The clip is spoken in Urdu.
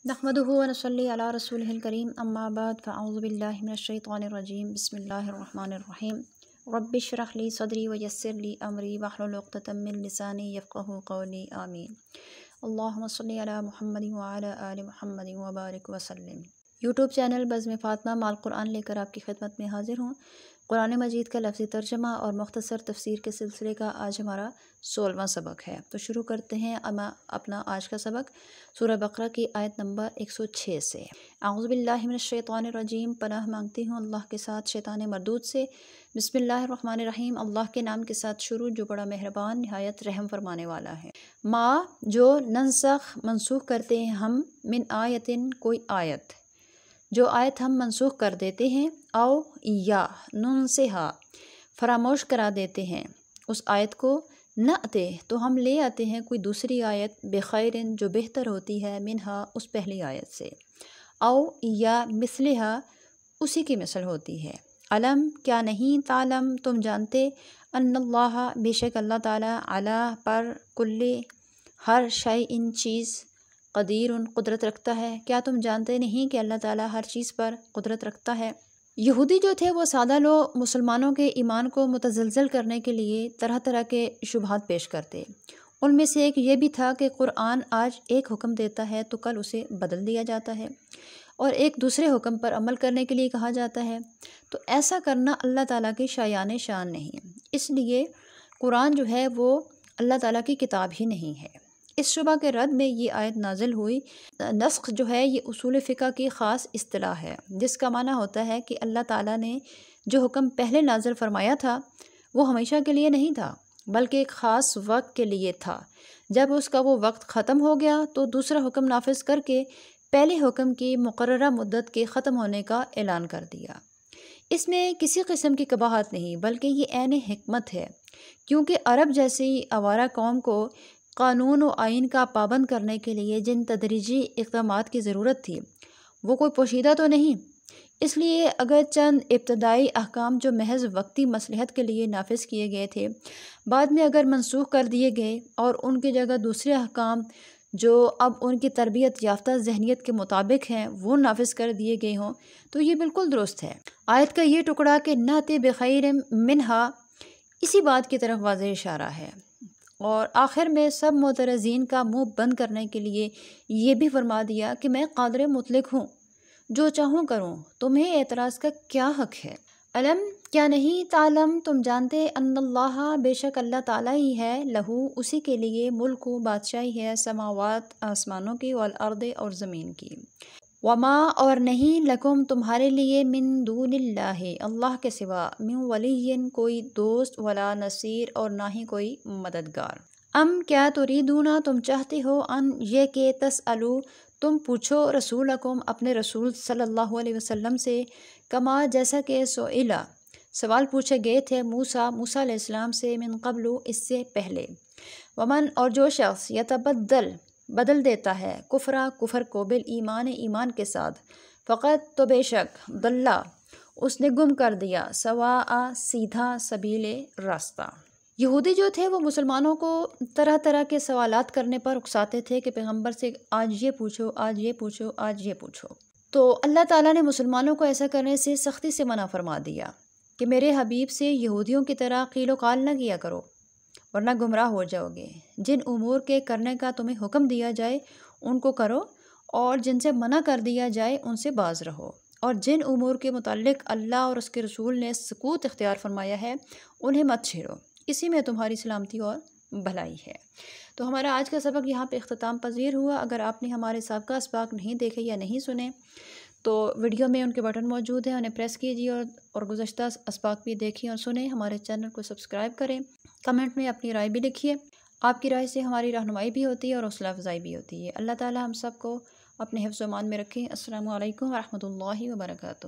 نحمدہ و نصلی علی رسولہ الکریم اما بعد فاعوذ باللہ من الشیطان الرجیم بسم اللہ الرحمن الرحیم رب اشرح لی صدری ویسر لی امری واحلل عقدۃ من لسانی یفقہوا قولی آمین اللہم صلی علی محمد وعلی آل محمد وبارک وسلم۔ یوٹیوب چینل بزم فاطمہ مع القرآن لے کر آپ کی خدمت میں حاضر ہوں۔ قرآن مجید کا لفظی ترجمہ اور مختصر تفسیر کے سلسلے کا آج ہمارا 16واں سبق ہے۔ تو شروع کرتے ہیں اپنا آج کا سبق سورہ بقرہ کی آیت نمبر 106 سے۔ اعوذ باللہ من الشیطان الرجیم، پناہ مانگتی ہوں اللہ کے ساتھ شیطان مردود سے۔ بسم اللہ الرحمن الرحیم، اللہ کے نام کے ساتھ شروع جو بڑا مہربان نہایت رحم فرمانے والا ہے۔ ما جو ننسخ منسوخ کرتے ہیں ہم، من آیتن کوئی آیت، جو آیت ہم منسوخ کر دیتے ہیں، او یا ننسہا فراموش کرا دیتے ہیں اس آیت کو، نأتے تو ہم لے آتے ہیں کوئی دوسری آیت، بخیرن جو بہتر ہوتی ہے، منہا اس پہلی آیت سے، او یا مثلہا اسی کی مثل ہوتی ہے۔ علم کیا نہیں، تعلم تم جانتے، ان اللہ بے شک اللہ تعالیٰ، علی پر، کل ہر شیء چیز، قدیر قدرت رکھتا ہے۔ کیا تم جانتے نہیں کہ اللہ تعالیٰ ہر چیز پر قدرت رکھتا ہے؟ یہودی جو تھے وہ سادہ لوگ مسلمانوں کے ایمان کو متزلزل کرنے کے لیے طرح طرح کے شبہات پیش کرتے۔ ان میں سے ایک یہ بھی تھا کہ قرآن آج ایک حکم دیتا ہے تو کل اسے بدل دیا جاتا ہے اور ایک دوسرے حکم پر عمل کرنے کے لیے کہا جاتا ہے، تو ایسا کرنا اللہ تعالیٰ کی شایان شان نہیں، اس لیے قرآن جو ہے وہ اللہ تعالیٰ کی کتاب ہی نہیں ہے۔ اس شبہ کے رد میں یہ آیت نازل ہوئی۔ نسخ جو ہے یہ اصول فقہ کی خاص اصطلاح ہے، جس کا معنی ہوتا ہے کہ اللہ تعالیٰ نے جو حکم پہلے نازل فرمایا تھا وہ ہمیشہ کے لیے نہیں تھا بلکہ ایک خاص وقت کے لیے تھا۔ جب اس کا وہ وقت ختم ہو گیا تو دوسرا حکم نافذ کر کے پہلے حکم کی مقررہ مدت کے ختم ہونے کا اعلان کر دیا۔ اس میں کسی قسم کی قباحت نہیں بلکہ یہ عین حکمت ہے، کیونکہ عرب جیسی آوارہ قوم کو قانون و آئین کا پابند کرنے کے لیے جن تدریجی اقدامات کی ضرورت تھی وہ کوئی پوشیدہ تو نہیں، اس لیے اگر چند ابتدائی احکام جو محض وقتی مصلحت کے لیے نافذ کیے گئے تھے بعد میں اگر منسوخ کر دیے گئے اور ان کی جگہ دوسرے احکام جو اب ان کی تربیت یافتہ ذہنیت کے مطابق ہیں وہ نافذ کر دیے گئے ہوں تو یہ بالکل درست ہے۔ آیت کا یہ ٹکڑا کہ نأتی بخیر منہا اسی بات کی طرف واضح اشارہ ہے، اور آخر میں سب معترضین کا منہ بند کرنے کے لیے یہ بھی فرما دیا کہ میں قادر مطلق ہوں، جو چاہوں کروں، تمہیں اعتراض کا کیا حق ہے؟ علم کیا نہیں، تعلم تم جانتے، ان اللہ بے شک اللہ تعالیٰ ہی ہے، لہو اسی کے لیے، ملک و بادشاہی ہے، سماوات آسمانوں کی، والارض اور زمین کی، وما اور نہیں، لکم تمہارے لیے، من دون اللہ اللہ کے سوا، من ولی کوئی دوست، ولا نصیر اور نہ ہی کوئی مددگار۔ ام کیا تریدون تم چاہتے ہو، ان یہ کہ تسألو تم پوچھو، رسولکم اپنے رسول صلی اللہ علیہ وسلم سے، کما جیسا کہ سئلا سوال پوچھے گئے تھے، موسیٰ علیہ السلام سے، من قبل اس سے پہلے، ومن اور جو شخص بدل دیتا ہے، کفر کو، بالایمان ایمان کے ساتھ، فقط تو بے شک، ضلع اس نے گم کر دیا، سواء سیدھا، سبیل راستہ۔ یہودی جو تھے وہ مسلمانوں کو طرح طرح کے سوالات کرنے پر اکساتے تھے کہ پیغمبر سے آج یہ پوچھو، آج یہ پوچھو، آج یہ پوچھو، تو اللہ تعالیٰ نے مسلمانوں کو ایسا کرنے سے سختی سے منع فرما دیا کہ میرے حبیب سے یہودیوں کی طرح قیل و قال نہ کیا کرو ورنہ گمراہ ہو جاؤ گے۔ جن امور کے کرنے کا تمہیں حکم دیا جائے ان کو کرو، اور جن سے منع کر دیا جائے ان سے باز رہو، اور جن امور کے متعلق اللہ اور اس کے رسول نے سکوت اختیار فرمایا ہے انہیں مت چھیڑو، اسی میں تمہاری سلامتی اور بھلائی ہے۔ تو ہمارا آج کا سبق یہاں پہ اختتام پذیر ہوا۔ اگر آپ نے ہمارے سابقہ اسباق نہیں دیکھے یا نہیں سنے تو ویڈیو میں ان کے بٹن موجود ہیں، انہیں پریس کیجیے اور گزشتہ اسباق بھی دیکھیں اور سنیں۔ ہمارے چینل کو سبسکرائب کریں، کمنٹ میں اپنی رائے بھی لکھیے، آپ کی رائے سے ہماری رہنمائی بھی ہوتی ہے اور حوصلہ افزائی بھی ہوتی ہے۔ اللہ تعالی ہم سب کو اپنے حفظ و امان میں رکھیں۔ السلام علیکم ورحمۃ اللہ وبرکاتہ۔